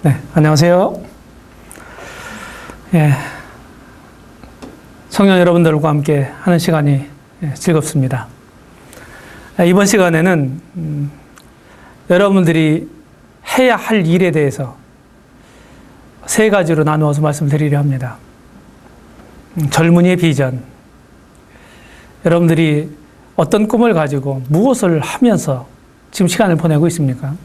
네, 안녕하세요. 예, 청년 여러분들과 함께 하는 시간이 즐겁습니다. 이번 시간에는 여러분들이 해야 할 일에 대해서 세 가지로 나누어서 말씀드리려 합니다. 젊은이의 비전, 여러분들이 어떤 꿈을 가지고 무엇을 하면서 지금 시간을 보내고 있습니까?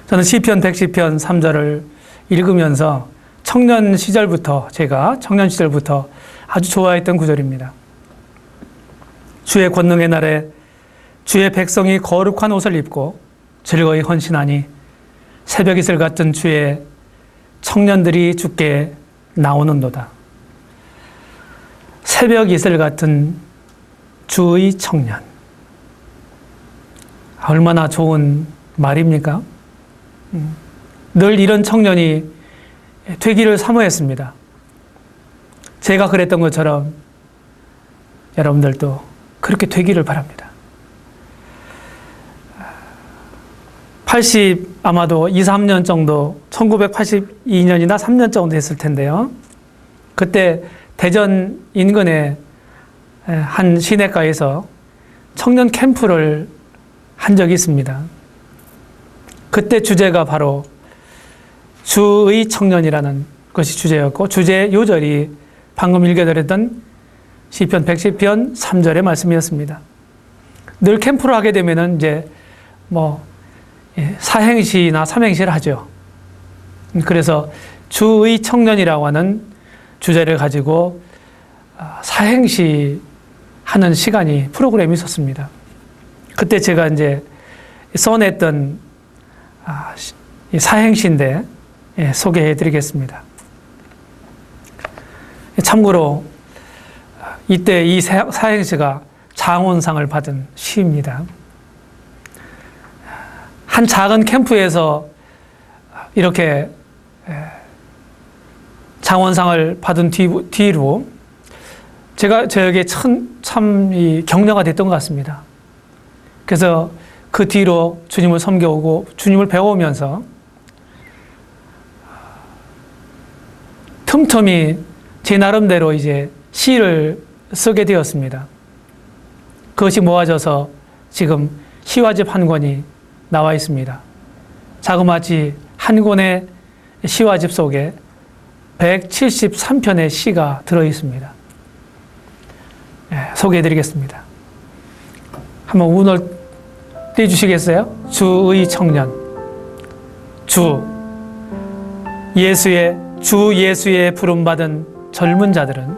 저는 시편 110편 3절을 읽으면서 청년 시절부터 아주 좋아했던 구절입니다. 주의 권능의 날에 주의 백성이 거룩한 옷을 입고 즐거이 헌신하니 새벽 이슬 같은 주의 청년들이 주께 나오는도다. 새벽 이슬 같은 주의 청년. 얼마나 좋은 말입니까? 늘 이런 청년이 되기를 사모했습니다. 제가 그랬던 것처럼 여러분들도 그렇게 되기를 바랍니다. 아마도 2, 3년 정도, 1982년이나 3년 정도 됐을 텐데요. 그때 대전 인근의 한 시내가에서 청년 캠프를 한 적이 있습니다. 그때 주제가 바로 주의 청년이라는 것이 주제였고, 주제 요절이 방금 읽어드렸던 시편 110편 3절의 말씀이었습니다. 늘 캠프를 하게 되면은 이제 사행시나 삼행시를 하죠. 그래서 주의 청년이라고 하는 주제를 가지고 사행시 하는 시간이 프로그램이 있었습니다. 그때 제가 이제 써냈던 사행시인데 소개해 드리겠습니다. 참고로 이때 이 사행시가 장원상을 받은 시입니다. 한 작은 캠프에서 이렇게 장원상을 받은 뒤로 저에게 참 격려가 됐던 것 같습니다. 그래서 그 뒤로 주님을 섬겨오고 주님을 배워오면서 틈틈이 제 나름대로 이제 시를 쓰게 되었습니다. 그것이 모아져서 지금 시화집 한 권이 나와 있습니다. 자그마치 한 권의 시화집 속에 173편의 시가 들어 있습니다. 소개해 드리겠습니다. 한번 운을 떼주시겠어요? 주의 청년. 주 예수의 부름받은 젊은 자들은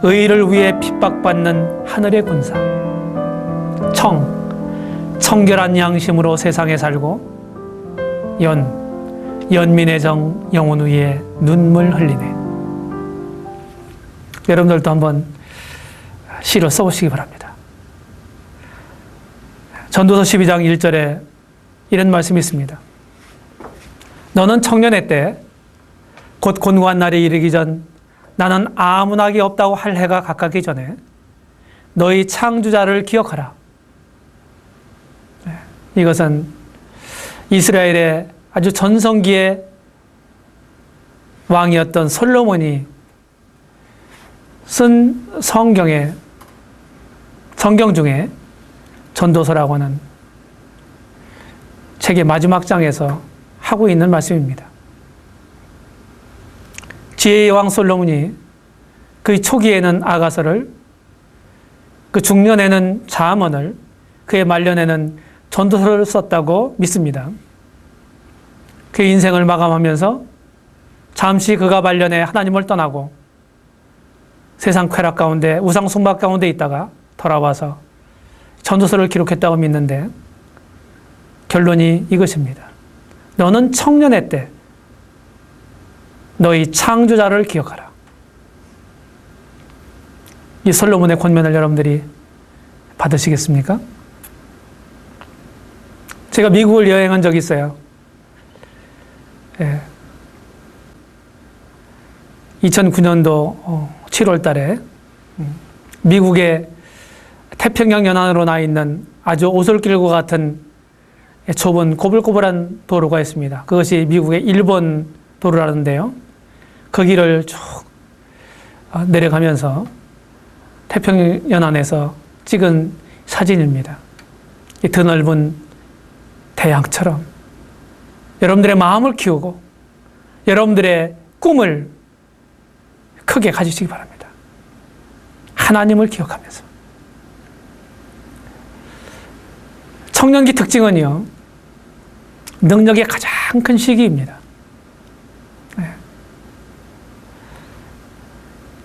의를 위해 핍박받는 하늘의 군사. 청결한 양심으로 세상에 살고 연민의 정 영혼 위에 눈물 흘리네. 여러분들도 한번 시를 써보시기 바랍니다. 전도서 12장 1절에 이런 말씀이 있습니다. 너는 청년의 때 곧 곤고한 날이 이르기 전 나는 아무 낙이 없다고 할 해가 가깝기 전에 너희 창조자를 기억하라. 이것은 이스라엘의 아주 전성기의 왕이었던 솔로몬이 쓴 성경 중에 전도서라고 하는 책의 마지막 장에서 하고 있는 말씀입니다. 지혜의 왕 솔로몬이 그의 초기에는 아가서를, 그 중년에는 잠언을, 그의 말년에는 전도서를 썼다고 믿습니다. 그의 인생을 마감하면서 잠시 그가 말년에 하나님을 떠나고 세상 쾌락 가운데, 우상 숭박 가운데 있다가 돌아와서 전도서를 기록했다고 믿는데 결론이 이것입니다. 너는 청년의 때 너희 창조자를 기억하라. 이 솔로몬의 권면을 여러분들이 받으시겠습니까? 제가 미국을 여행한 적이 있어요. 2009년도 7월 달에 미국의 태평양 연안으로 나 있는 아주 오솔길과 같은 좁은 고불고불한 도로가 있습니다. 그것이 미국의 일본 도로라는데요. 그 길을 쭉 내려가면서 태평양에서 찍은 사진입니다. 이 드넓은 태양처럼 여러분들의 마음을 키우고 여러분들의 꿈을 크게 가지시기 바랍니다. 하나님을 기억하면서. 청년기 특징은요, 능력의 가장 큰 시기입니다. 네.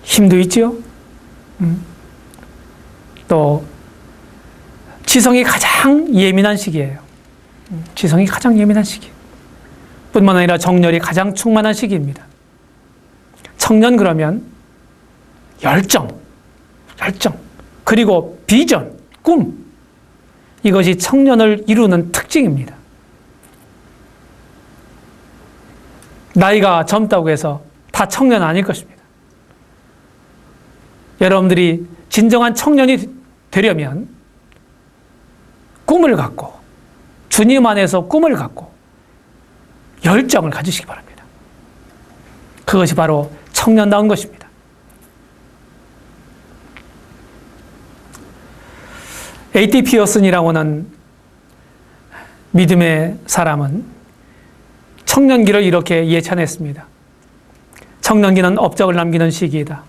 힘도 있지요. 또 지성이 가장 예민한 시기예요. 지성이 가장 예민한 시기. 뿐만 아니라 정열이 가장 충만한 시기입니다. 청년 그러면 열정, 그리고 비전, 꿈. 이것이 청년을 이루는 특징입니다. 나이가 젊다고 해서 다 청년 아닐 것입니다. 여러분들이 진정한 청년이 되려면 꿈을 갖고 주님 안에서 꿈을 갖고 열정을 가지시기 바랍니다. 그것이 바로 청년다운 것입니다. A.T. 피어슨이라고 하는 믿음의 사람은 청년기를 이렇게 예찬했습니다. 청년기는 업적을 남기는 시기이다.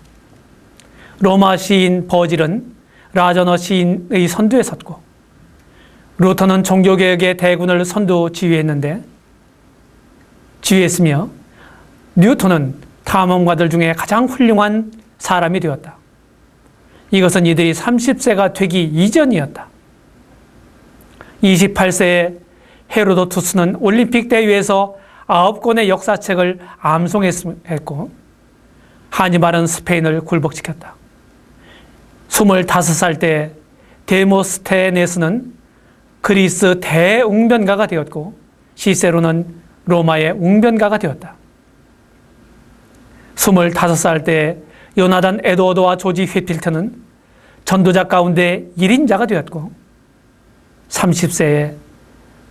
로마 시인 버질은 라저너 시인의 선두에 섰고 루터는 종교개혁의 대군을 선두 지휘했으며 뉴턴은 탐험가들 중에 가장 훌륭한 사람이 되었다. 이것은 이들이 30세가 되기 이전이었다. 28세에 헤로도투스는 올림픽 대회에서 9권의 역사책을 암송했고 하니발은 스페인을 굴복시켰다. 25살 때 데모스테네스는 그리스 대웅변가가 되었고 시세로는 로마의 웅변가가 되었다. 25살 때 요나단 에드워드와 조지 휘필트는 전도자 가운데 1인자가 되었고 30세에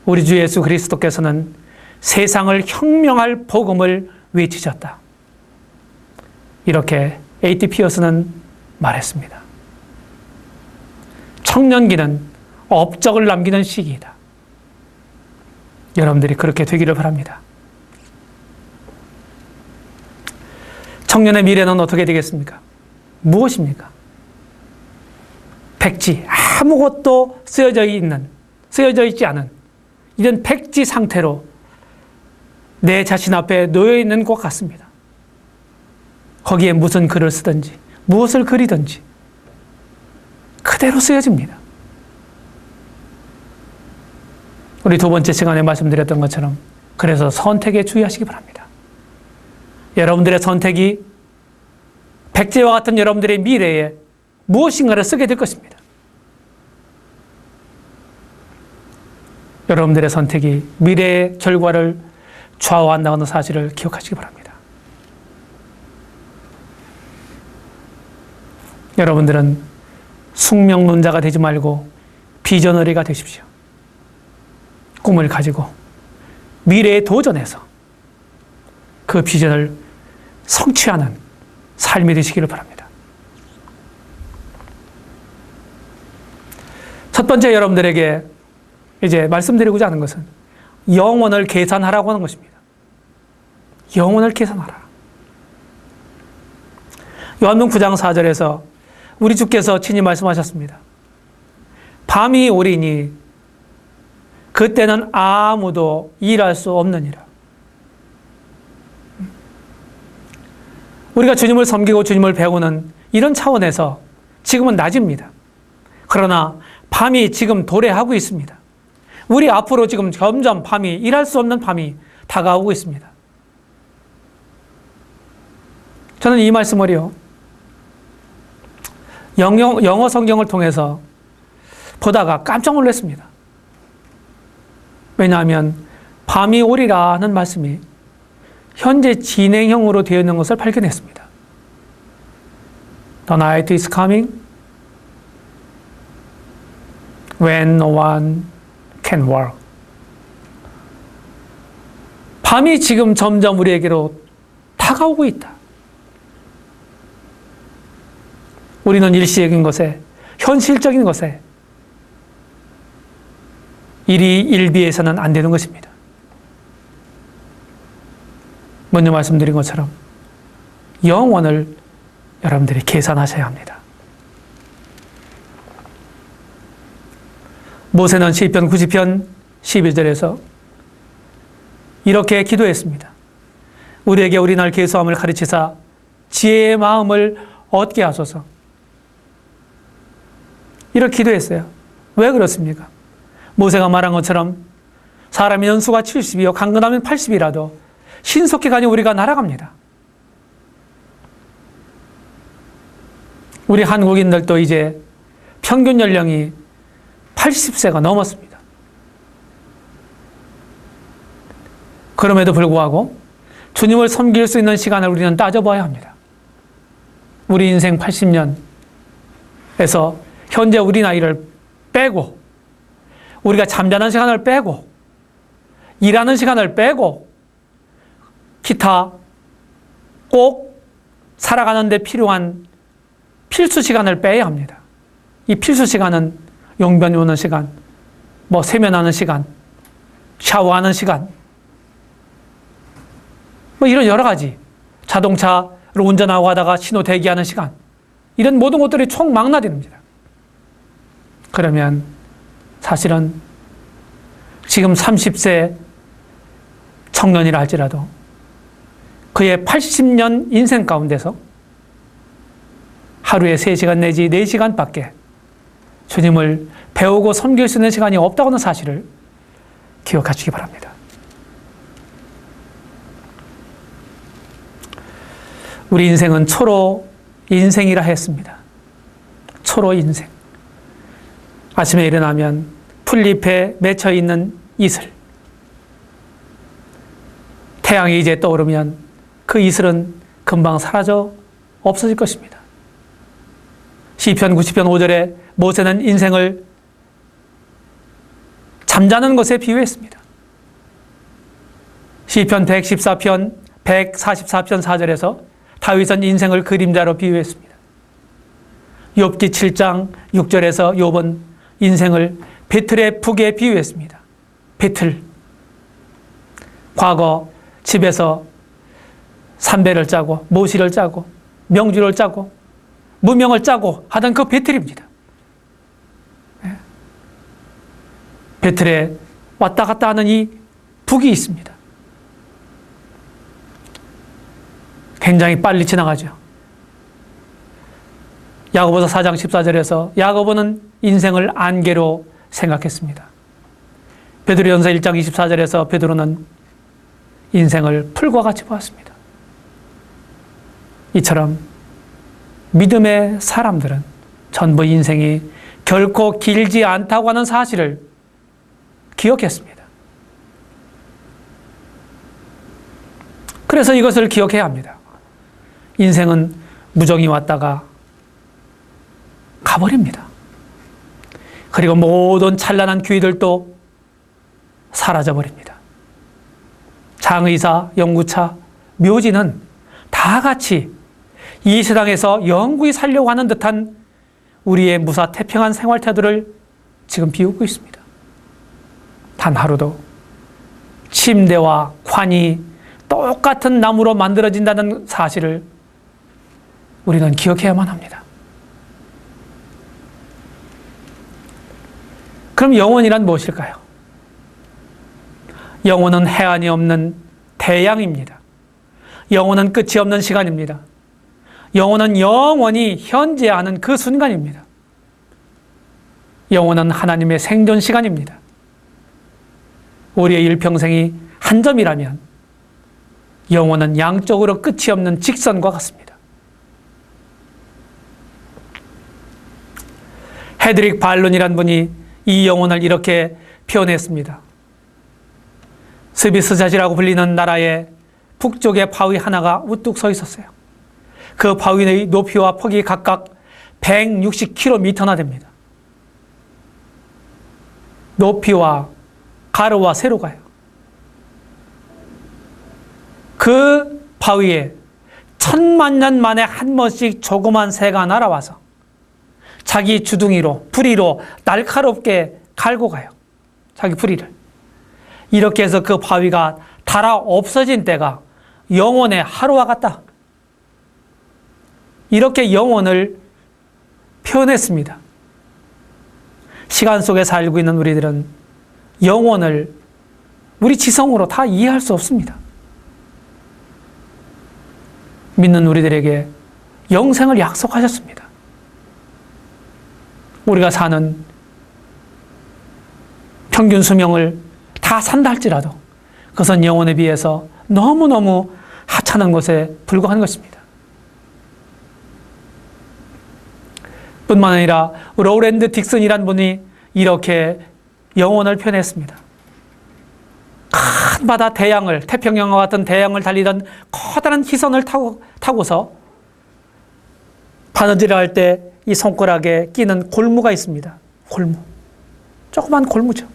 우리 주 예수 그리스도께서는 세상을 혁명할 복음을 외치셨다. 이렇게 A.T. 피어스는 말했습니다. 청년기는 업적을 남기는 시기이다. 여러분들이 그렇게 되기를 바랍니다. 청년의 미래는 어떻게 되겠습니까? 무엇입니까? 백지, 아무것도 쓰여져 있지 않은 이런 백지 상태로 내 자신 앞에 놓여 있는 것 같습니다. 거기에 무슨 글을 쓰든지 무엇을 그리든지 그대로 쓰여집니다. 우리 두 번째 시간에 말씀드렸던 것처럼 그래서 선택에 주의하시기 바랍니다. 여러분들의 선택이 백제와 같은 여러분들의 미래에 무엇인가를 쓰게 될 것입니다. 여러분들의 선택이 미래의 결과를 좌우한다는 사실을 기억하시기 바랍니다. 여러분들은 숙명론자가 되지 말고 비전어리가 되십시오. 꿈을 가지고 미래에 도전해서 그 비전을 성취하는 삶이 되시기를 바랍니다. 첫 번째 여러분들에게 이제 말씀드리고자 하는 것은 영혼을 계산하라고 하는 것입니다. 영혼을 계산하라. 요한복음 9장 4절에서 우리 주께서 친히 말씀하셨습니다. 밤이 오리니 그때는 아무도 일할 수 없느니라. 우리가 주님을 섬기고 주님을 배우는 이런 차원에서 지금은 낮입니다. 그러나 밤이 지금 도래하고 있습니다. 우리 앞으로 지금 점점 밤이, 일할 수 없는 밤이 다가오고 있습니다. 저는 이 말씀을요, 영어 성경을 통해서 보다가 깜짝 놀랐습니다. 왜냐하면 밤이 오리라는 말씀이 현재 진행형으로 되어 있는 것을 발견했습니다. The night is coming when no one can work. 밤이 지금 점점 우리에게로 다가오고 있다. 우리는 일시적인 것에, 현실적인 것에 일비해서는 안 되는 것입니다. 먼저 말씀드린 것처럼 영혼을 여러분들이 계산하셔야 합니다. 모세는 시편 90편 11절에서 이렇게 기도했습니다. 우리에게 우리날 계수함을 가르치사 지혜의 마음을 얻게 하소서. 이렇게 기도했어요. 왜 그렇습니까? 모세가 말한 것처럼 사람의 연수가 70이요 강건하면 80이라도 신속히 가니 우리가 날아갑니다. 우리 한국인들도 이제 평균 연령이 80세가 넘었습니다. 그럼에도 불구하고 주님을 섬길 수 있는 시간을 우리는 따져봐야 합니다. 우리 인생 80년에서 현재 우리 나이를 빼고, 우리가 잠자는 시간을 빼고, 일하는 시간을 빼고, 기타 꼭 살아가는 데 필요한 필수 시간을 빼야 합니다. 이 필수 시간은 용변이 오는 시간, 세면하는 시간, 샤워하는 시간, 이런 여러 가지, 자동차로 운전하고 하다가 신호 대기하는 시간, 이런 모든 것들이 총망라됩니다. 그러면 사실은 지금 30세 청년이라 할지라도 그의 80년 인생 가운데서 하루에 3시간 내지 4시간밖에 주님을 배우고 섬길 수 있는 시간이 없다고 하는 사실을 기억하시기 바랍니다. 우리 인생은 초로 인생이라 했습니다. 초로 인생. 아침에 일어나면 풀잎에 맺혀 있는 이슬. 태양이 이제 떠오르면 그 이슬은 금방 사라져 없어질 것입니다. 시편 90편 5절에 모세는 인생을 잠자는 것에 비유했습니다. 시편 114편 4절에서 다윗은 인생을 그림자로 비유했습니다. 욥기 7장 6절에서 욥은 인생을 배틀의 북에 비유했습니다. 배틀. 과거 집에서 삼배를 짜고 모시를 짜고 명주를 짜고 무명을 짜고 하던 그 배틀입니다. 배틀에 왔다 갔다 하는 이 북이 있습니다. 굉장히 빨리 지나가죠. 야고보서 4장 14절에서 야고보는 인생을 안개로 생각했습니다. 베드로전서 1장 24절에서 베드로는 인생을 풀과 같이 보았습니다. 이처럼 믿음의 사람들은 전부 인생이 결코 길지 않다고 하는 사실을 기억했습니다. 그래서 이것을 기억해야 합니다. 인생은 무정이 왔다가 가버립니다. 그리고 모든 찬란한 기회들도 사라져버립니다. 장의사, 연구차, 묘지는 다 같이 이 세상에서 영구히 살려고 하는 듯한 우리의 무사 태평한 생활 태도를 지금 비우고 있습니다. 단 하루도 침대와 관이 똑같은 나무로 만들어진다는 사실을 우리는 기억해야만 합니다. 그럼 영혼이란 무엇일까요? 영혼은 해안이 없는 태양입니다. 영혼은 끝이 없는 시간입니다. 영혼은 영원히 현재하는 그 순간입니다. 영혼은 하나님의 생존 시간입니다. 우리의 일평생이 한 점이라면 영혼은 양쪽으로 끝이 없는 직선과 같습니다. 헤드릭 발론이란 분이 이 영혼을 이렇게 표현했습니다. 스비스자지라고 불리는 나라의 북쪽에 바위 하나가 우뚝 서 있었어요. 그 바위의 높이와 폭이 각각 160km나 됩니다. 높이와 가로와 세로가요. 그 바위에 1000만 년 만에 한 번씩 조그만 새가 날아와서 자기 주둥이로, 부리로 날카롭게 갈고 가요. 자기 부리를. 이렇게 해서 그 바위가 닳아 없어진 때가 영혼의 하루와 같다. 이렇게 영혼을 표현했습니다. 시간 속에 살고 있는 우리들은 영혼을 우리 지성으로 다 이해할 수 없습니다. 믿는 우리들에게 영생을 약속하셨습니다. 우리가 사는 평균 수명을 다 산다 할지라도 그것은 영혼에 비해서 너무너무 하찮은 것에 불과한 것입니다. 뿐만 아니라 로랜드 딕슨이란 분이 이렇게 영혼을 표현했습니다. 큰 바다 대양을, 태평양과 같은 대양을 달리던 커다란 희선을 타고서 바느질을 할 때 이 손가락에 끼는 골무가 있습니다. 골무. 조그만 골무죠.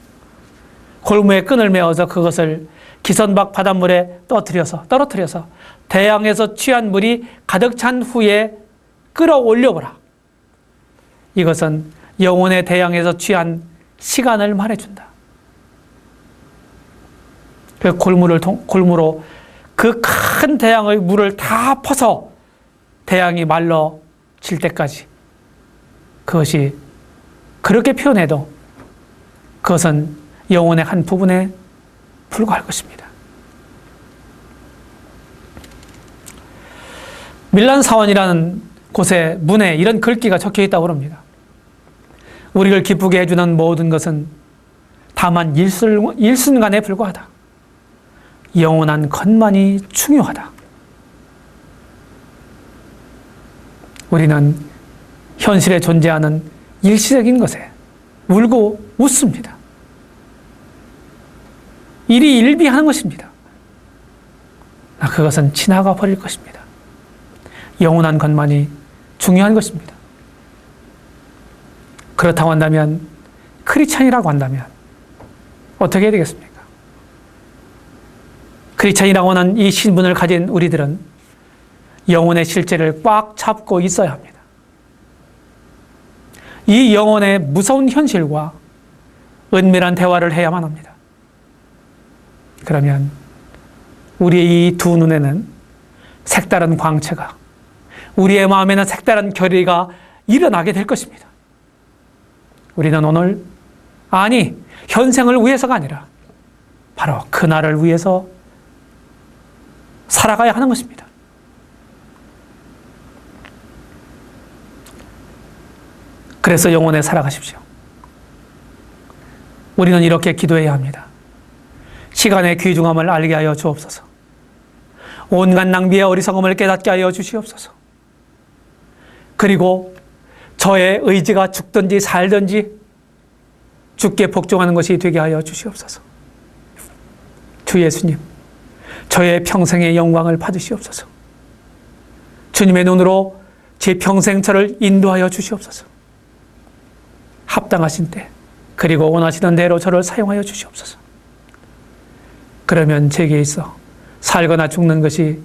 골무에 끈을 메어서 그것을 기선 밖 바닷물에 떨어뜨려서 대양에서 취한 물이 가득 찬 후에 끌어올려보라. 이것은 영혼의 대양에서 취한 시간을 말해준다. 그 골무로 그 큰 대양의 물을 다 퍼서 대양이 말라질 때까지 그것이 그렇게 표현해도 그것은 영혼의 한 부분에 불과할 것입니다. 밀란 사원이라는 곳에 문에 이런 글귀가 적혀 있다고 합니다. 우리를 기쁘게 해주는 모든 것은 다만 일순간에 불과하다. 영원한 것만이 중요하다. 우리는 현실에 존재하는 일시적인 것에 울고 웃습니다. 일이 일비하는 것입니다. 그것은 지나가 버릴 것입니다. 영원한 것만이 중요한 것입니다. 그렇다고 한다면, 크리스찬이라고 한다면 어떻게 해야 되겠습니까? 크리스찬이라고 하는 이 신분을 가진 우리들은 영혼의 실제를 꽉 잡고 있어야 합니다. 이 영혼의 무서운 현실과 은밀한 대화를 해야만 합니다. 그러면 우리의 이 두 눈에는 색다른 광채가, 우리의 마음에는 색다른 결의가 일어나게 될 것입니다. 우리는 오늘, 현생을 위해서가 아니라 바로 그날을 위해서 살아가야 하는 것입니다. 그래서 영혼에 살아가십시오. 우리는 이렇게 기도해야 합니다. 시간의 귀중함을 알게 하여 주옵소서. 온갖 낭비의 어리석음을 깨닫게 하여 주시옵소서. 그리고 저의 의지가 죽든지 살든지 주께 복종하는 것이 되게 하여 주시옵소서. 주 예수님, 저의 평생의 영광을 받으시옵소서. 주님의 눈으로 제 평생 저를 인도하여 주시옵소서. 합당하신 때, 그리고 원하시는 대로 저를 사용하여 주시옵소서. 그러면 제게 있어 살거나 죽는 것이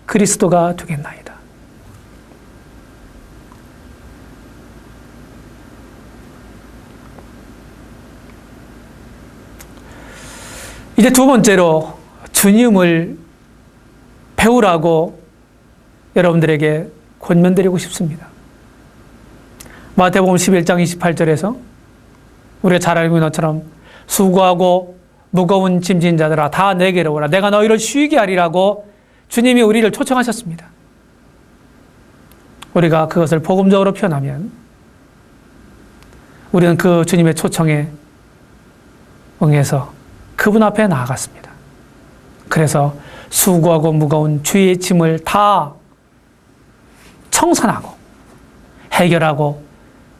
그리스도가 되겠나이다. 이제 두 번째로 주님을 배우라고 여러분들에게 권면드리고 싶습니다. 마태복음 11장 28절에서 우리가 잘 알고 있는 것처럼 수고하고 무거운 짐진 자들아 다 내게로 오라. 내가 너희를 쉬게 하리라고 주님이 우리를 초청하셨습니다. 우리가 그것을 복음적으로 표현하면 우리는 그 주님의 초청에 응해서 그분 앞에 나아갔습니다. 그래서 수고하고 무거운 주의 짐을 다 청산하고 해결하고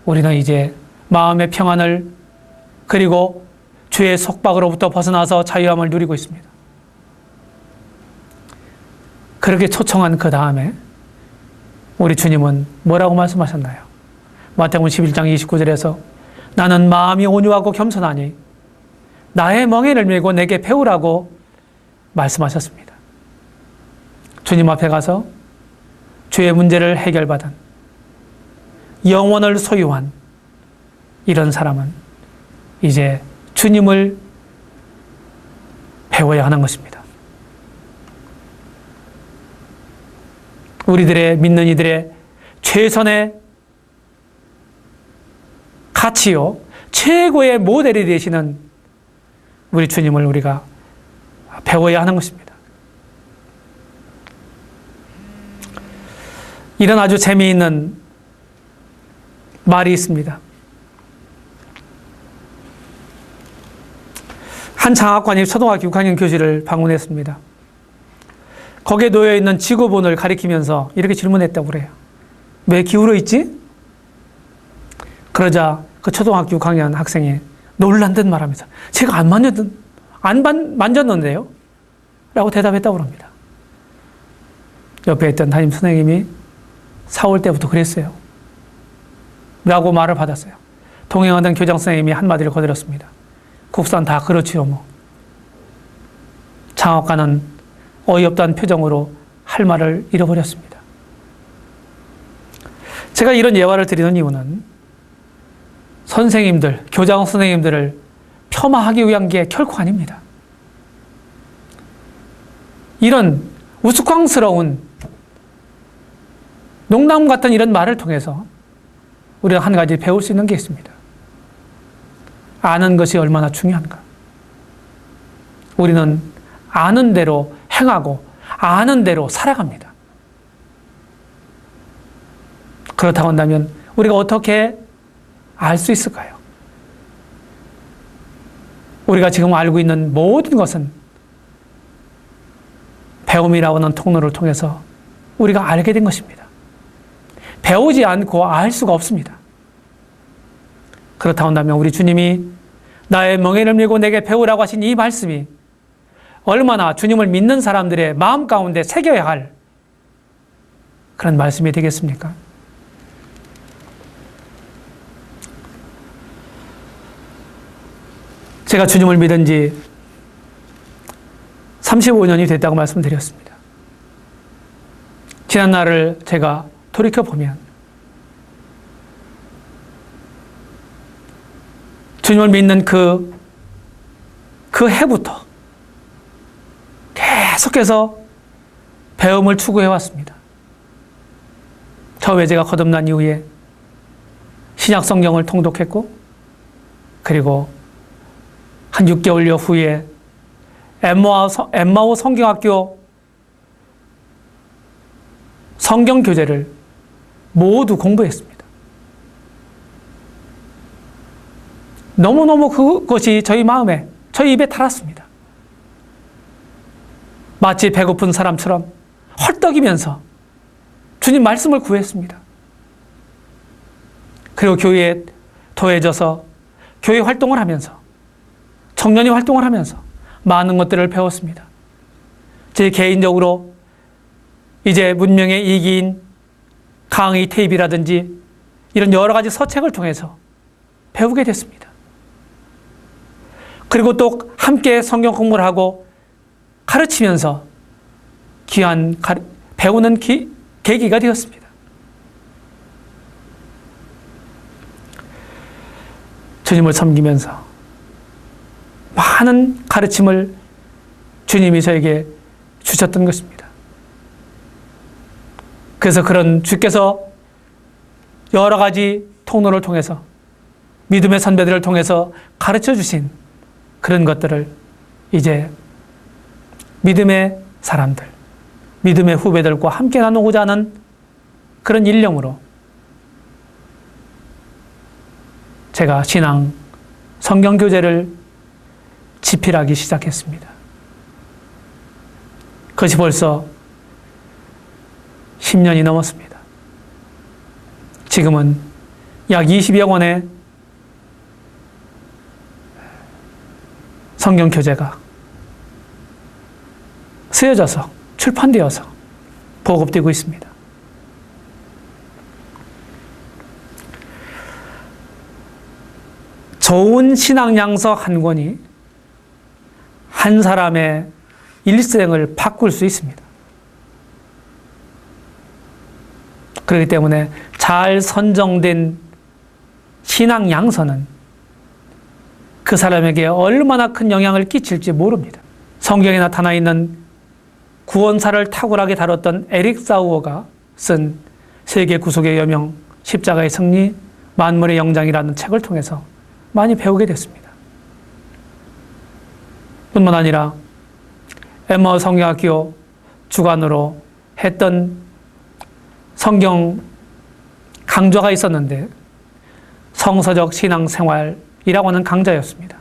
우리는 이제 마음의 평안을 그리고 죄의 속박으로부터 벗어나서 자유함을 누리고 있습니다. 그렇게 초청한 그 다음에 우리 주님은 뭐라고 말씀하셨나요? 마태복음 11장 29절에서 나는 마음이 온유하고 겸손하니 나의 멍에를 메고 내게 배우라고 말씀하셨습니다. 주님 앞에 가서 죄의 문제를 해결받은 영원을 소유한 이런 사람은 이제 주님을 배워야 하는 것입니다. 우리들의 믿는 이들의 최선의 가치요, 최고의 모델이 되시는 우리 주님을 우리가 배워야 하는 것입니다. 이런 아주 재미있는 말이 있습니다. 한 장학관이 초등학교 6학년 교실을 방문했습니다. 거기에 놓여있는 지구본을 가리키면서 이렇게 질문했다고 그래요. 왜 기울어 있지? 그러자 그 초등학교 6학년 학생이 놀란 듯 말하면서 제가 안 만졌는데요? 라고 대답했다고 합니다. 옆에 있던 담임 선생님이 4월 때부터 그랬어요. 라고 말을 받았어요. 동행하던 교장 선생님이 한마디를 거들었습니다. 국산 다 그렇지요 뭐. 장학관은 어이없다는 표정으로 할 말을 잃어버렸습니다. 제가 이런 예화를 드리는 이유는 선생님들, 교장 선생님들을 폄하하기 위한 게 결코 아닙니다. 이런 우스꽝스러운 농담 같은 이런 말을 통해서 우리가 한 가지 배울 수 있는 게 있습니다. 아는 것이 얼마나 중요한가. 우리는 아는 대로 행하고 아는 대로 살아갑니다. 그렇다고 한다면 우리가 어떻게 알 수 있을까요? 우리가 지금 알고 있는 모든 것은 배움이라고 하는 통로를 통해서 우리가 알게 된 것입니다. 배우지 않고 알 수가 없습니다. 그렇다고 한다면 우리 주님이 나의 멍에를 밀고 내게 배우라고 하신 이 말씀이 얼마나 주님을 믿는 사람들의 마음 가운데 새겨야 할 그런 말씀이 되겠습니까? 제가 주님을 믿은 지 35년이 됐다고 말씀드렸습니다. 지난 날을 제가 돌이켜보면 주님을 믿는 그 해부터 계속해서 배움을 추구해왔습니다. 처음에 제가 거듭난 이후에 신약 성경을 통독했고, 그리고 한 6개월여 후에 엠마오 성경학교 성경 교재를 모두 공부했습니다. 너무너무 그것이 저희 마음에, 저희 입에 달았습니다. 마치 배고픈 사람처럼 헐떡이면서 주님 말씀을 구했습니다. 그리고 교회에 더해져서 교회 활동을 하면서, 청년이 활동을 하면서 많은 것들을 배웠습니다. 제 개인적으로 이제 문명의 이기인 강의 테이프라든지 이런 여러 가지 서책을 통해서 배우게 됐습니다. 그리고 또 함께 성경 공부를 하고 가르치면서 귀한 배우는 계기가 되었습니다. 주님을 섬기면서 많은 가르침을 주님이 저에게 주셨던 것입니다. 그래서 그런 주께서 여러 가지 통로를 통해서 믿음의 선배들을 통해서 가르쳐 주신 그런 것들을 이제 믿음의 사람들, 믿음의 후배들과 함께 나누고자 하는 그런 일념으로 제가 신앙 성경교재를 집필하기 시작했습니다. 그것이 벌써 10년이 넘었습니다. 지금은 약 20여 권의 성경교재가 쓰여져서 출판되어서 보급되고 있습니다. 좋은 신앙양서 한 권이 한 사람의 일생을 바꿀 수 있습니다. 그렇기 때문에 잘 선정된 신앙 양서는 그 사람에게 얼마나 큰 영향을 끼칠지 모릅니다. 성경에 나타나 있는 구원사를 탁월하게 다뤘던 에릭 사우어가 쓴 세계 구속의 여명, 십자가의 승리, 만물의 영장이라는 책을 통해서 많이 배우게 됐습니다. 뿐만 아니라 엠마오 성경학교 주관으로 했던 성경 강좌가 있었는데 성서적 신앙생활이라고 하는 강좌였습니다.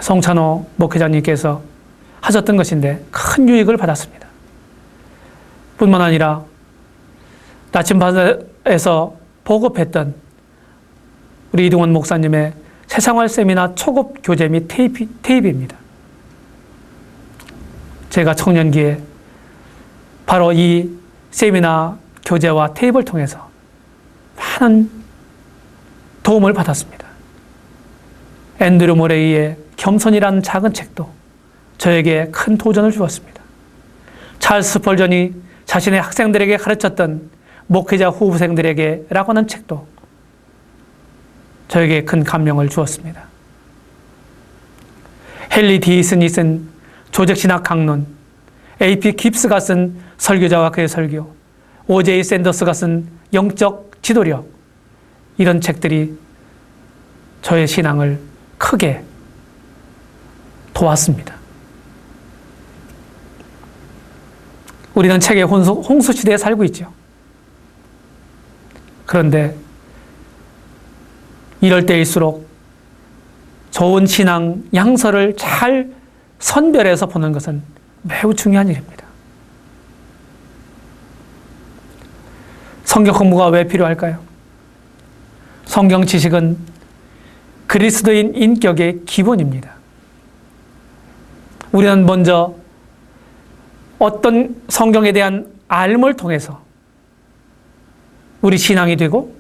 송찬호 목회자님께서 하셨던 것인데 큰 유익을 받았습니다. 뿐만 아니라 나침반에서 보급했던 우리 이동원 목사님의 새생활 세미나 초급 교재 및 테이프입니다. 제가 청년기에 바로 이 세미나 교재와 테이프를 통해서 많은 도움을 받았습니다. 앤드류 모레이의 겸손이라는 작은 책도 저에게 큰 도전을 주었습니다. 찰스 스펄전이 자신의 학생들에게 가르쳤던 목회자 후생들에게 라고 하는 책도 저에게 큰 감명을 주었습니다. 헨리 디슨이 쓴 조직신학 강론, A.P. 깁스가 쓴 설교자와 그의 설교, O.J. 샌더스가 쓴 영적 지도력, 이런 책들이 저의 신앙을 크게 도왔습니다. 우리는 책의 홍수시대에 살고 있죠. 그런데 이럴 때일수록 좋은 신앙 양서를 잘 선별해서 보는 것은 매우 중요한 일입니다. 성경 공부가 왜 필요할까요? 성경 지식은 그리스도인 인격의 기본입니다. 우리는 먼저 어떤 성경에 대한 알을 통해서 우리 신앙이 되고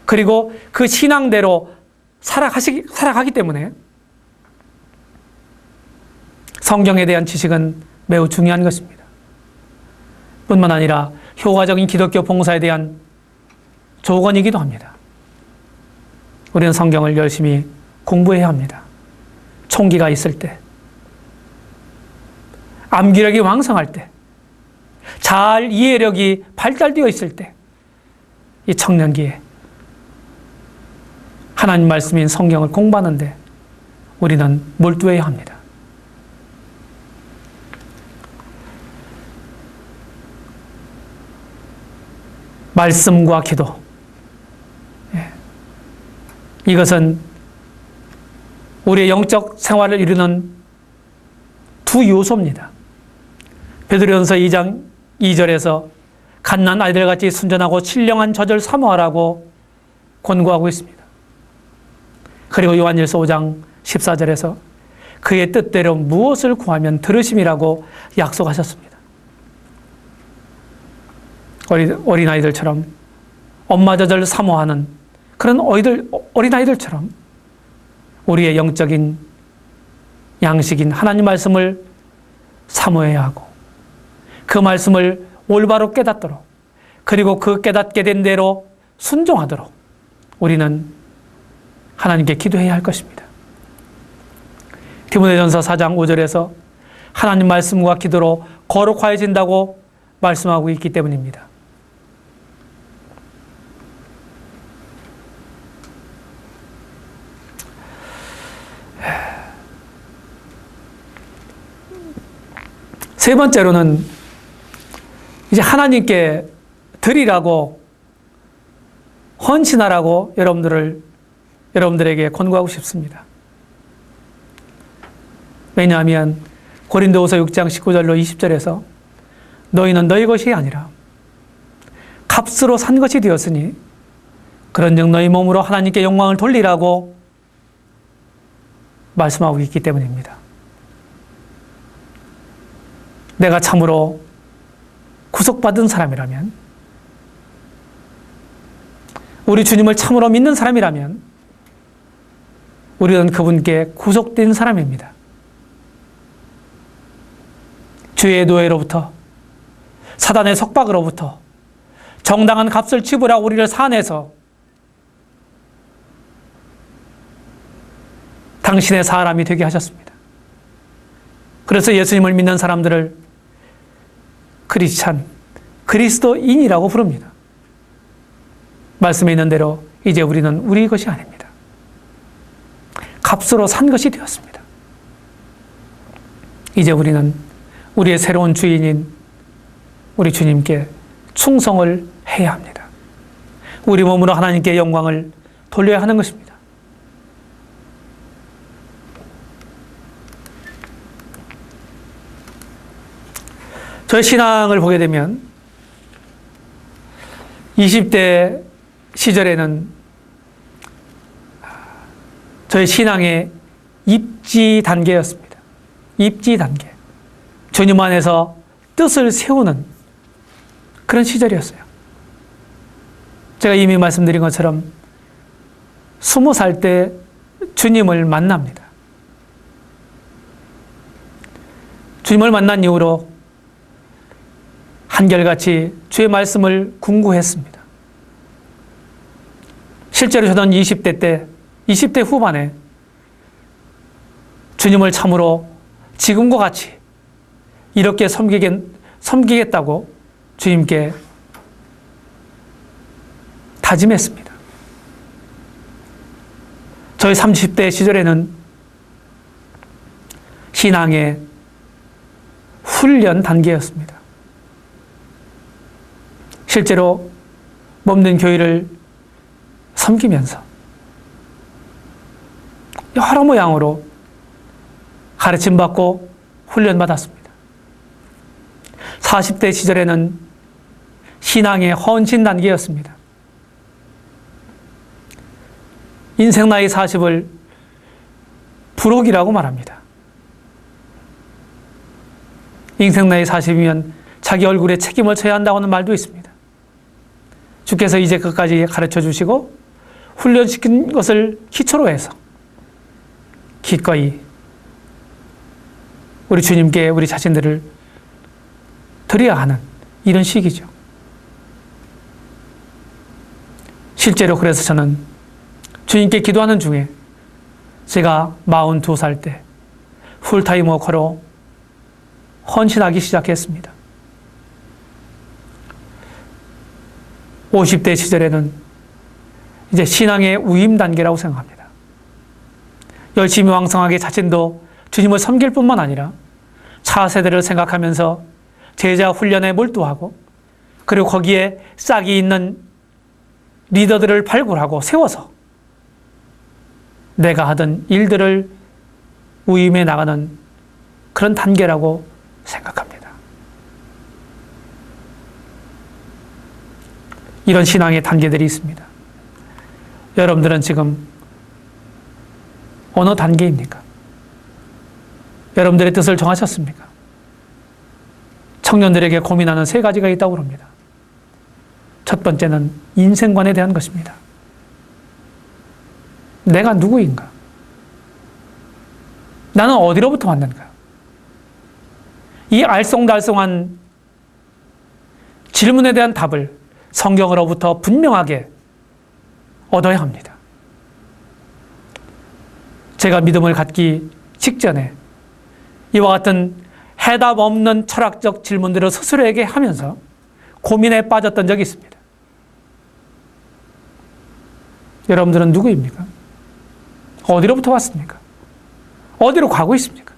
그리고 그 신앙대로 살아가기 때문에 성경에 대한 지식은 매우 중요한 것입니다. 뿐만 아니라 효과적인 기독교 봉사에 대한 조건이기도 합니다. 우리는 성경을 열심히 공부해야 합니다. 총기가 있을 때, 암기력이 왕성할 때, 잘 이해력이 발달되어 있을 때, 이 청년기에 하나님 말씀인 성경을 공부하는데 우리는 몰두해야 합니다. 말씀과 기도. 이것은 우리의 영적 생활을 이루는 두 요소입니다. 베드로전서 2장 2절에서 갓난 아이들같이 순전하고 신령한 젖을 사모하라고 권고하고 있습니다. 그리고 요한일서 5장 14절에서 그의 뜻대로 무엇을 구하면 들으심이라고 약속하셨습니다. 어린아이들처럼 엄마 젖을 사모하는 그런 어린아이들처럼 우리의 영적인 양식인 하나님 말씀을 사모해야 하고 그 말씀을 올바로 깨닫도록 그리고 그 깨닫게 된 대로 순종하도록 우리는 하나님께 기도해야 할 것입니다. 디모데전서 4장 5절에서 하나님 말씀과 기도로 거룩하여진다고 말씀하고 있기 때문입니다. 세 번째로는 이제 하나님께 드리라고 헌신하라고 여러분들에게 권고하고 싶습니다. 왜냐하면 고린도후서 6장 19절로 20절에서 너희는 너희 것이 아니라 값으로 산 것이 되었으니 그런즉 너희 몸으로 하나님께 영광을 돌리라고 말씀하고 있기 때문입니다. 내가 참으로 구속받은 사람이라면, 우리 주님을 참으로 믿는 사람이라면 우리는 그분께 구속된 사람입니다. 죄의 노예로부터, 사단의 속박으로부터 정당한 값을 지불하고 우리를 사내서 당신의 사람이 되게 하셨습니다. 그래서 예수님을 믿는 사람들을 크리스찬, 그리스도인이라고 부릅니다. 말씀에 있는 대로 이제 우리는 우리 것이 아닙니다. 값으로 산 것이 되었습니다. 이제 우리는 우리의 새로운 주인인 우리 주님께 충성을 해야 합니다. 우리 몸으로 하나님께 영광을 돌려야 하는 것입니다. 저의 신앙을 보게 되면 20대 시절에는 저의 신앙의 입지 단계였습니다. 입지 단계. 주님 안에서 뜻을 세우는 그런 시절이었어요. 제가 이미 말씀드린 것처럼 20살 때 주님을 만납니다. 주님을 만난 이후로 한결같이 주의 말씀을 궁구했습니다. 실제로 저는 20대 후반에 주님을 참으로 지금과 같이 이렇게 섬기겠다고 주님께 다짐했습니다. 저희 30대 시절에는 신앙의 훈련 단계였습니다. 실제로 몸된 교회를 섬기면서 여러 모양으로 가르침받고 훈련받았습니다. 40대 시절에는 신앙의 헌신 단계였습니다. 인생 나이 40을 부록이라고 말합니다. 인생 나이 40이면 자기 얼굴에 책임을 져야 한다고 하는 말도 있습니다. 주께서 이제 그것까지 가르쳐 주시고 훈련시킨 것을 기초로 해서 기꺼이 우리 주님께 우리 자신들을 드려야 하는 이런 시기죠. 실제로 그래서 저는 주님께 기도하는 중에 제가 42살 때 풀타임 워커로 헌신하기 시작했습니다. 50대 시절에는 이제 신앙의 우임 단계라고 생각합니다. 열심히 왕성하게 자신도 주님을 섬길 뿐만 아니라 차세대를 생각하면서 제자 훈련에 몰두하고 그리고 거기에 싹이 있는 리더들을 발굴하고 세워서 내가 하던 일들을 우임해 나가는 그런 단계라고 생각합니다. 이런 신앙의 단계들이 있습니다. 여러분들은 지금 어느 단계입니까? 여러분들의 뜻을 정하셨습니까? 청년들에게 고민하는 3가지가 있다고 합니다. 첫 번째는 인생관에 대한 것입니다. 내가 누구인가? 나는 어디로부터 왔는가? 이 알쏭달쏭한 질문에 대한 답을 성경으로부터 분명하게 얻어야 합니다. 제가 믿음을 갖기 직전에 이와 같은 해답 없는 철학적 질문들을 스스로에게 하면서 고민에 빠졌던 적이 있습니다. 여러분들은 누구입니까? 어디로부터 왔습니까? 어디로 가고 있습니까?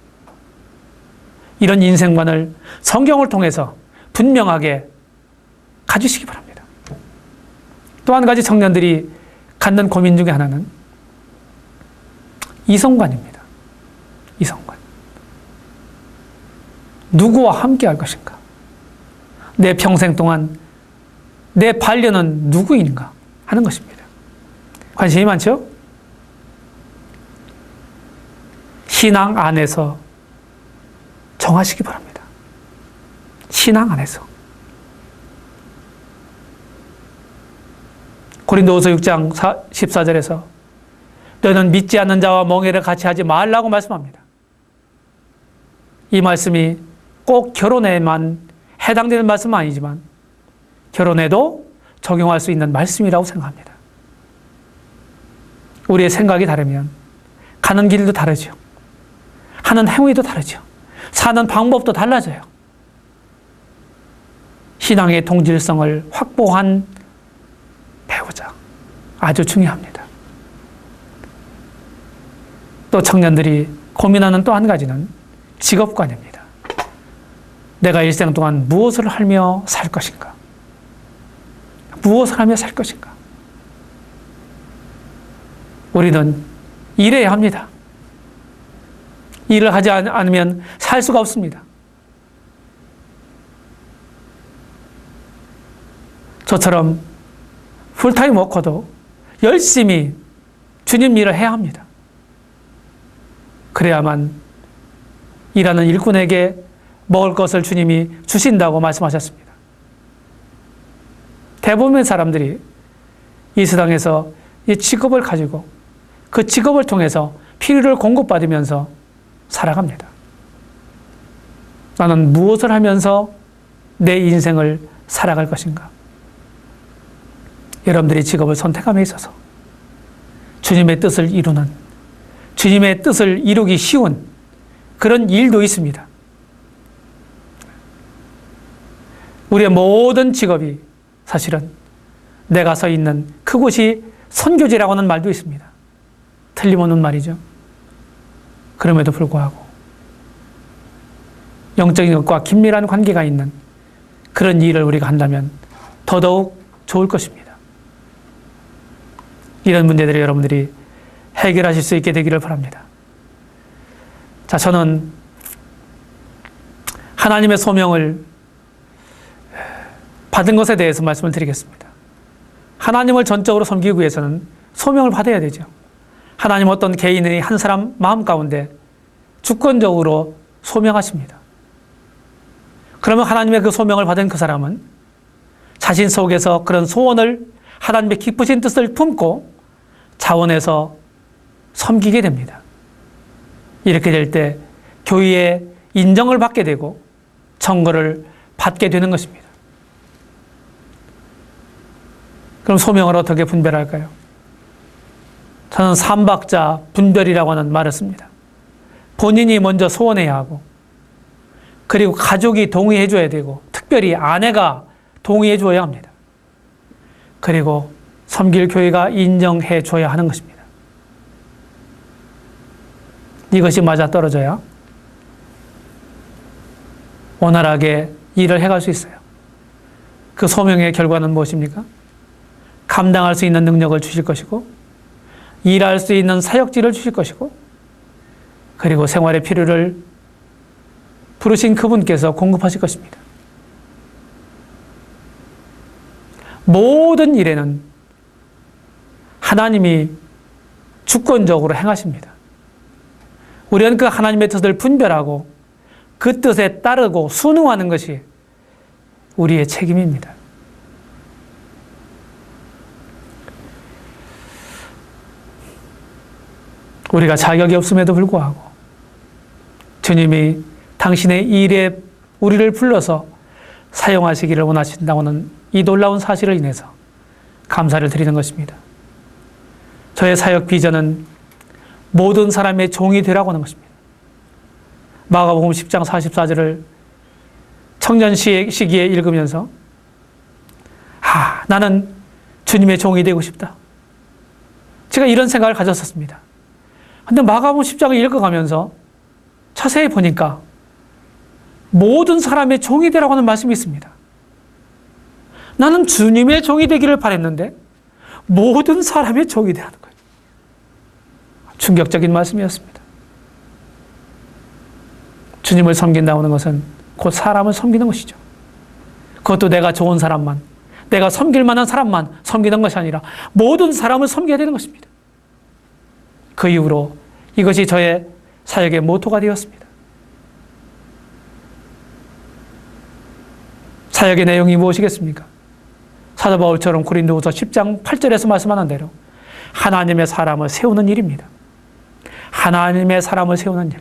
이런 인생관을 성경을 통해서 분명하게 가지시기 바랍니다. 또 한 가지 청년들이 갖는 고민 중에 하나는 이성관입니다. 이성관. 누구와 함께 할 것인가? 내 평생 동안 내 반려는 누구인가 하는 것입니다. 관심이 많죠? 신앙 안에서 정하시기 바랍니다. 신앙 안에서. 고린도후서 6장 14절에서 너는 믿지 않는 자와 멍에를 같이 하지 말라고 말씀합니다. 이 말씀이 꼭 결혼에만 해당되는 말씀은 아니지만 결혼에도 적용할 수 있는 말씀이라고 생각합니다. 우리의 생각이 다르면 가는 길도 다르죠. 하는 행위도 다르죠. 사는 방법도 달라져요. 신앙의 동질성을 확보한 배우자, 아주 중요합니다. 또 청년들이 고민하는 또 한 가지는 직업관입니다. 내가 일생 동안 무엇을 하며 살 것인가? 무엇을 하며 살 것인가? 우리는 일해야 합니다. 일을 하지 않으면 살 수가 없습니다. 저처럼 풀타임 워커도 열심히 주님 일을 해야 합니다. 그래야만 일하는 일꾼에게 먹을 것을 주님이 주신다고 말씀하셨습니다. 대부분의 사람들이 이 세상에서 이 직업을 가지고 그 직업을 통해서 필요를 공급받으면서 살아갑니다. 나는 무엇을 하면서 내 인생을 살아갈 것인가? 여러분들이 직업을 선택함에 있어서 주님의 뜻을 이루는, 주님의 뜻을 이루기 쉬운 그런 일도 있습니다. 우리의 모든 직업이 사실은 내가 서 있는 그곳이 선교지라고 하는 말도 있습니다. 틀림없는 말이죠. 그럼에도 불구하고 영적인 것과 긴밀한 관계가 있는 그런 일을 우리가 한다면 더더욱 좋을 것입니다. 이런 문제들을 여러분들이 해결하실 수 있게 되기를 바랍니다. 자, 저는 하나님의 소명을 받은 것에 대해서 말씀을 드리겠습니다. 하나님을 전적으로 섬기기 위해서는 소명을 받아야 되죠. 하나님 어떤 개인의 한 사람 마음 가운데 주권적으로 소명하십니다. 그러면 하나님의 그 소명을 받은 그 사람은 자신 속에서 그런 소원을 하나님의 깊으신 뜻을 품고 자원해서 섬기게 됩니다. 이렇게 될 때 교회의 인정을 받게 되고 청거를 받게 되는 것입니다. 그럼 소명을 어떻게 분별할까요? 저는 삼박자 분별이라고 하는 말을 씁니다. 본인이 먼저 소원해야 하고, 그리고 가족이 동의해 줘야 되고, 특별히 아내가 동의해 줘야 합니다. 그리고 섬길 교회가 인정해 줘야 하는 것입니다. 이것이 맞아떨어져야 원활하게 일을 해갈 수 있어요. 그 소명의 결과는 무엇입니까? 감당할 수 있는 능력을 주실 것이고, 일할 수 있는 사역지를 주실 것이고, 그리고 생활의 필요를 부르신 그분께서 공급하실 것입니다. 모든 일에는 하나님이 주권적으로 행하십니다. 우리는 그 하나님의 뜻을 분별하고 그 뜻에 따르고 순응하는 것이 우리의 책임입니다. 우리가 자격이 없음에도 불구하고 주님이 당신의 일에 우리를 불러서 사용하시기를 원하신다고는 이 놀라운 사실을 인해서 감사를 드리는 것입니다. 저의 사역 비전은 모든 사람의 종이 되라고 하는 것입니다. 마가복음 10장 44절을 청년 시기에 읽으면서 나는 주님의 종이 되고 싶다. 제가 이런 생각을 가졌었습니다. 근데 마가복음 10장을 읽어가면서 자세히 보니까 모든 사람의 종이 되라고 하는 말씀이 있습니다. 나는 주님의 종이 되기를 바랬는데 모든 사람의 종이 되라는 거예요. 충격적인 말씀이었습니다. 주님을 섬긴다는 것은 곧 사람을 섬기는 것이죠. 그것도 내가 좋은 사람만, 내가 섬길 만한 사람만 섬기는 것이 아니라 모든 사람을 섬겨야 되는 것입니다. 그 이후로 이것이 저의 사역의 모토가 되었습니다. 사역의 내용이 무엇이겠습니까? 사도 바울처럼 고린도후서 10장 8절에서 말씀하는 대로 하나님의 사람을 세우는 일입니다. 하나님의 사람을 세우는 일.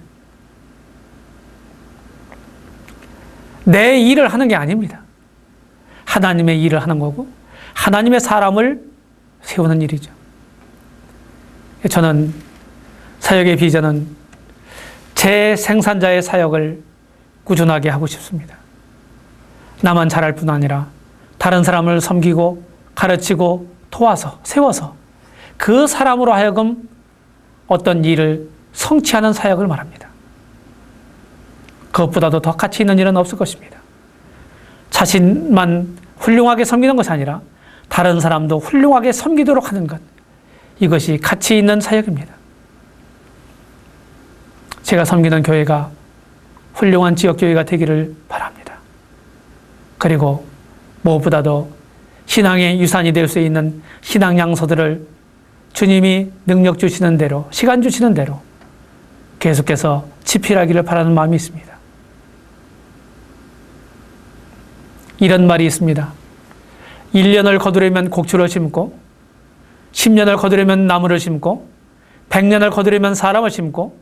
내 일을 하는 게 아닙니다. 하나님의 일을 하는 거고 하나님의 사람을 세우는 일이죠. 저는 사역의 비전은 제 생산자의 사역을 꾸준하게 하고 싶습니다. 나만 잘할 뿐 아니라 다른 사람을 섬기고 가르치고 도와서 세워서 그 사람으로 하여금 어떤 일을 성취하는 사역을 말합니다. 그것보다도 더 가치 있는 일은 없을 것입니다. 자신만 훌륭하게 섬기는 것이 아니라 다른 사람도 훌륭하게 섬기도록 하는 것, 이것이 가치 있는 사역입니다. 제가 섬기는 교회가 훌륭한 지역교회가 되기를 바랍니다. 그리고 무엇보다도 신앙의 유산이 될 수 있는 신앙 양서들을 주님이 능력 주시는 대로, 시간 주시는 대로 계속해서 집필하기를 바라는 마음이 있습니다. 이런 말이 있습니다. 1년을 거두려면 곡추를 심고 10년을 거두려면 나무를 심고 100년을 거두려면 사람을 심고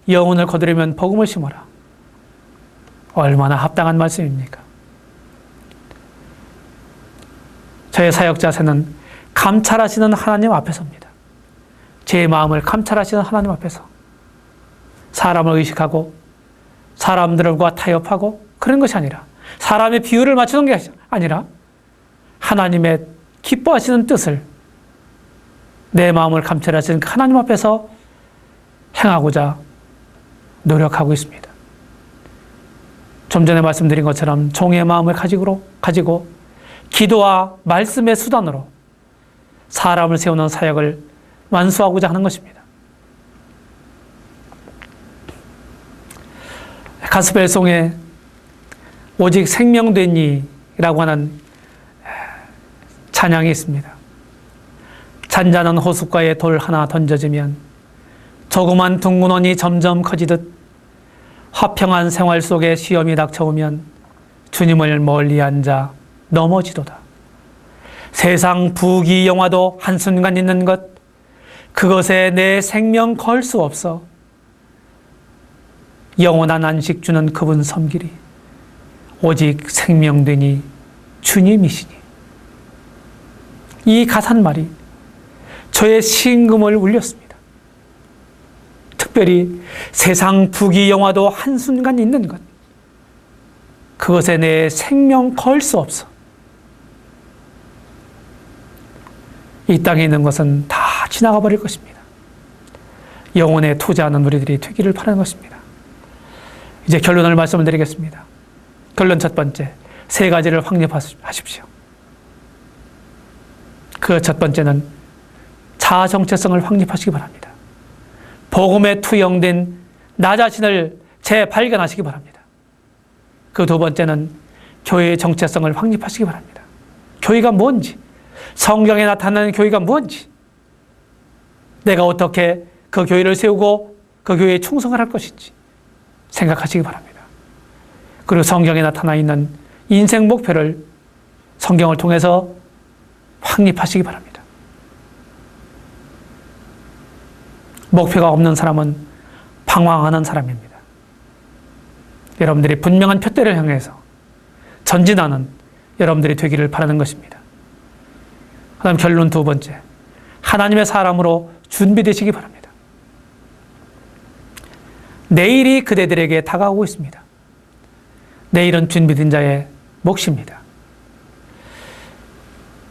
영혼을 거두려면 복음을 심어라. 얼마나 합당한 말씀입니까? 저의 사역 자세는 감찰하시는 하나님 앞에서입니다. 제 마음을 감찰하시는 하나님 앞에서 사람을 의식하고 사람들과 타협하고 그런 것이 아니라 사람의 비율을 맞추는 게 아니라 하나님의 기뻐하시는 뜻을 내 마음을 감찰하시는 하나님 앞에서 행하고자 노력하고 있습니다. 좀 전에 말씀드린 것처럼 종의 마음을 가지고 기도와 말씀의 수단으로 사람을 세우는 사역을 완수하고자 하는 것입니다. 가스펠송에 오직 생명된 이라고 하는 찬양이 있습니다. 잔잔한 호숫가에 돌 하나 던져지면 조그만 둥근원이 점점 커지듯 화평한 생활 속에 시험이 닥쳐오면 주님을 멀리 앉아 넘어지도다. 세상 부귀영화도 한순간 있는 것, 그것에 내 생명 걸 수 없어. 영원한 안식 주는 그분 섬기리. 오직 생명되니 주님이시니. 이 가사말이 저의 심금을 울렸습니다. 특별히 세상 부귀영화도 한순간 있는 것, 그것에 내 생명 걸 수 없어. 이 땅에 있는 것은 다 지나가 버릴 것입니다. 영혼에 투자하는 우리들이 되기를 바라는 것입니다. 이제 결론을 말씀을 드리겠습니다. 결론 첫 번째, 세 가지를 확립하십시오. 그 첫 번째는 자아 정체성을 확립하시기 바랍니다. 복음에 투영된 나 자신을 재발견하시기 바랍니다. 그 두 번째는 교회의 정체성을 확립하시기 바랍니다. 교회가 뭔지, 성경에 나타나는 교회가 뭔지, 내가 어떻게 그 교회를 세우고 그 교회에 충성을 할 것인지 생각하시기 바랍니다. 그리고 성경에 나타나 있는 인생 목표를 성경을 통해서 확립하시기 바랍니다. 목표가 없는 사람은 방황하는 사람입니다. 여러분들이 분명한 표대를 향해서 전진하는 여러분들이 되기를 바라는 것입니다. 그다음 결론 두 번째, 하나님의 사람으로 준비되시기 바랍니다. 내일이 그대들에게 다가오고 있습니다. 내일은 준비된 자의 몫입니다.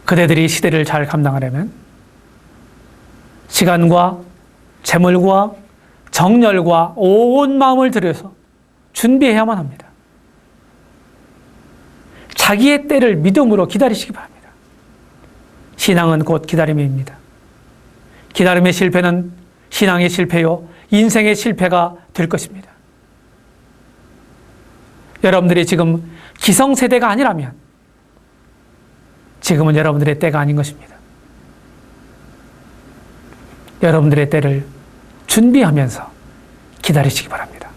그대들이 시대를 잘 감당하려면 시간과 재물과 정열과 온 마음을 들여서 준비해야만 합니다. 자기의 때를 믿음으로 기다리시기 바랍니다. 신앙은 곧 기다림입니다. 기다림의 실패는 신앙의 실패요, 인생의 실패가 될 것입니다. 여러분들이 지금 기성세대가 아니라면 지금은 여러분들의 때가 아닌 것입니다. 여러분들의 때를 준비하면서 기다리시기 바랍니다.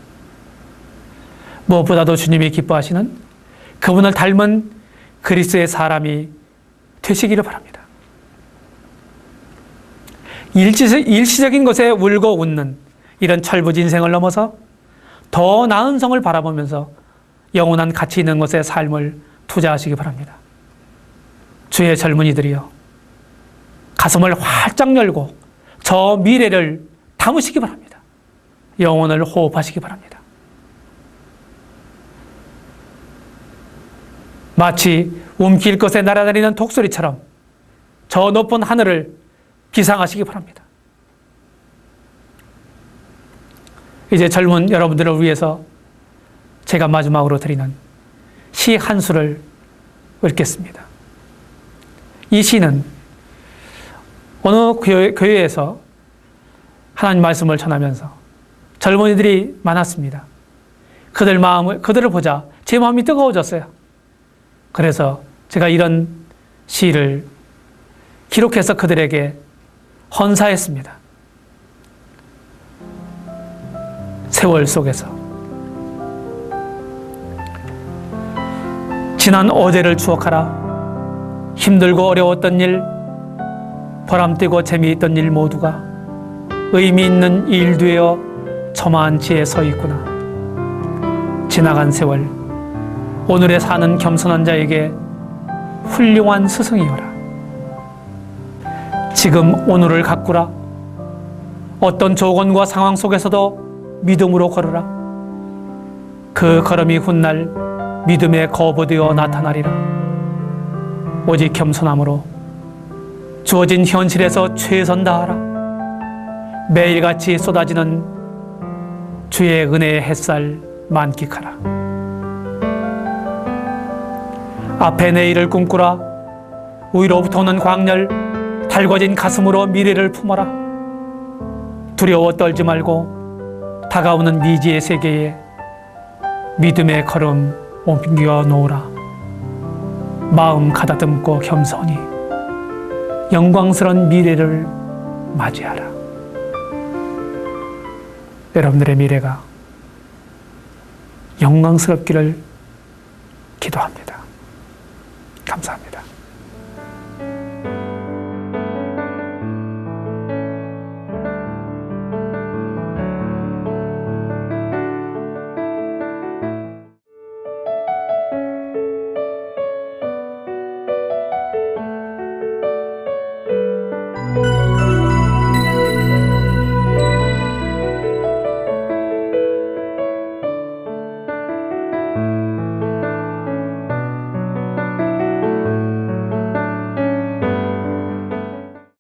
무엇보다도 주님이 기뻐하시는 그분을 닮은 그리스도의 사람이 되시기를 바랍니다. 일시적인 것에 울고 웃는 이런 철부지 인생을 넘어서 더 나은 성을 바라보면서 영원한 가치 있는 것에 삶을 투자하시기 바랍니다. 주의 젊은이들이여, 가슴을 활짝 열고 저 미래를 담으시기 바랍니다. 영혼을 호흡하시기 바랍니다. 마치 움킬 것에 날아다니는 독수리처럼 저 높은 하늘을 비상하시기 바랍니다. 이제 젊은 여러분들을 위해서 제가 마지막으로 드리는 시 한 수를 읽겠습니다. 이 시는 어느 교회에서 하나님 말씀을 전하면서 젊은이들이 많았습니다. 그들을 보자 제 마음이 뜨거워졌어요. 그래서 제가 이런 시를 기록해서 그들에게 헌사했습니다. 세월 속에서 지난 어제를 추억하라. 힘들고 어려웠던 일, 보람되고 재미있던 일 모두가 의미 있는 일 되어 저만치에 서 있구나. 지나간 세월, 오늘에 사는 겸손한 자에게 훌륭한 스승이여라. 지금 오늘을 가꾸라. 어떤 조건과 상황 속에서도 믿음으로 걸으라. 그 걸음이 훗날 믿음의 거부되어 나타나리라. 오직 겸손함으로 주어진 현실에서 최선 다하라. 매일같이 쏟아지는 주의 은혜의 햇살 만끽하라. 앞에 내일을 꿈꾸라. 위로부터 오는 광열, 달궈진 가슴으로 미래를 품어라. 두려워 떨지 말고 다가오는 미지의 세계에 믿음의 걸음 옮겨 놓으라. 마음 가다듬고 겸손히 영광스러운 미래를 맞이하라. 여러분들의 미래가 영광스럽기를 기도합니다.